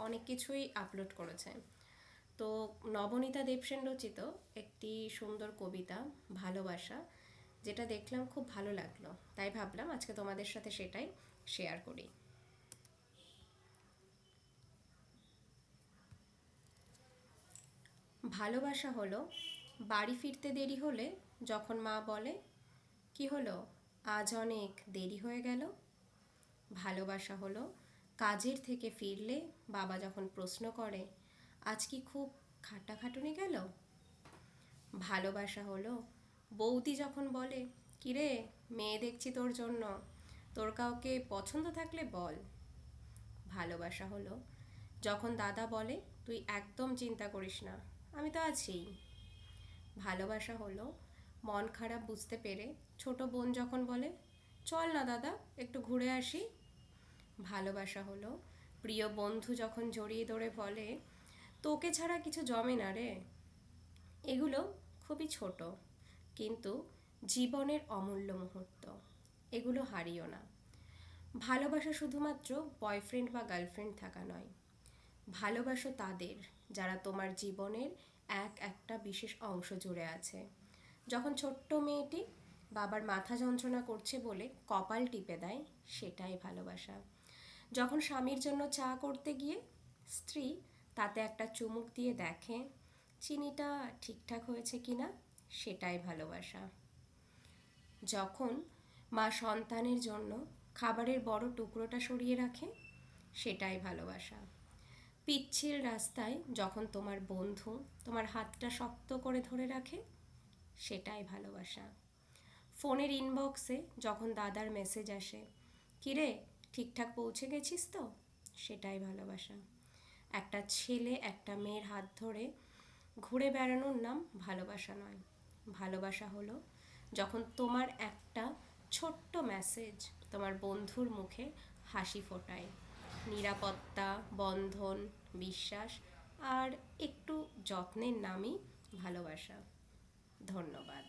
অনেক কিছুই আপলোড করেছে। তো নবনীতা দেবসেন রচিত একটি সুন্দর কবিতা ভালোবাসা, যেটা দেখলাম খুব ভালো লাগলো, তাই ভাবলাম আজকে তোমাদের সাথে সেটাই শেয়ার করি। ভালোবাসা হলো বাড়ি ফিরতে দেরি হলে যখন মা বলে, কি হলো আজ অনেক দেরি হয়ে গেল। ভালোবাসা হলো কাজের থেকে ফিরলে বাবা যখন প্রশ্ন করে, আজ কি খুব খাটাখাটুনি গেল। ভালোবাসা হলো বৌদি যখন বলে, কিরে মেয়ে দেখছি তোর জন্য, তোর কাউকে পছন্দ থাকলে বল। ভালোবাসা হলো যখন দাদা বলে, তুই একদম চিন্তা করিস না, আমি তো আছিই। ভালোবাসা হলো মন খারাপ বুঝতে পেরে ছোট বোন যখন বলে, চল না দাদা একটু ঘুরে আসি। ভালোবাসা হলো প্রিয় বন্ধু যখন জড়িয়ে ধরে বলে, তোকে ছাড়া কিছু জমে না রে। এগুলো খুবই ছোট, কিন্তু জীবনের অমূল্য মুহূর্ত, এগুলো হারিও না। ভালোবাসা শুধুমাত্র বয়ফ্রেন্ড বা গার্লফ্রেন্ড থাকা নয়, ভালোবাসো তাদের যারা তোমার জীবনের একটা বিশেষ অংশ জুড়ে আছে। যখন ছোট্ট মেয়েটি বাবার মাথা যন্ত্রণা করছে বলে কপাল টিপে দেয়, সেটাই ভালোবাসা। যখন স্বামীর জন্য চা করতে গিয়ে স্ত্রী তাতে একটা চুমুক দিয়ে দেখে চিনিটা ঠিকঠাক হয়েছে কিনা, সেটাই ভালোবাসা। যখন মা সন্তানের জন্য খাবারের বড় টুকরোটা সরিয়ে রাখে, সেটাই ভালোবাসা। পিচ্ছিল রাস্তায় যখন তোমার বন্ধু তোমার হাতটা শক্ত করে ধরে রাখে, সেটাই ভালোবাসা। ফোনের ইনবক্সে যখন দাদার মেসেজ আসে, কিরে ঠিকঠাক পৌঁছে গেছিস তো, সেটাই ভালোবাসা। একটা ছেলে একটা মেয়ের হাত ধরে ঘুরে বেড়ানোর নাম ভালোবাসা নয়। ভালোবাসা হলো যখন তোমার একটা ছোট্ট মেসেজ তোমার বন্ধুর মুখে হাসি ফোটায়। নিরাপত্তা, বন্ধন, বিশ্বাস আর একটু যত্নের নামই ভালোবাসা। ধন্যবাদ।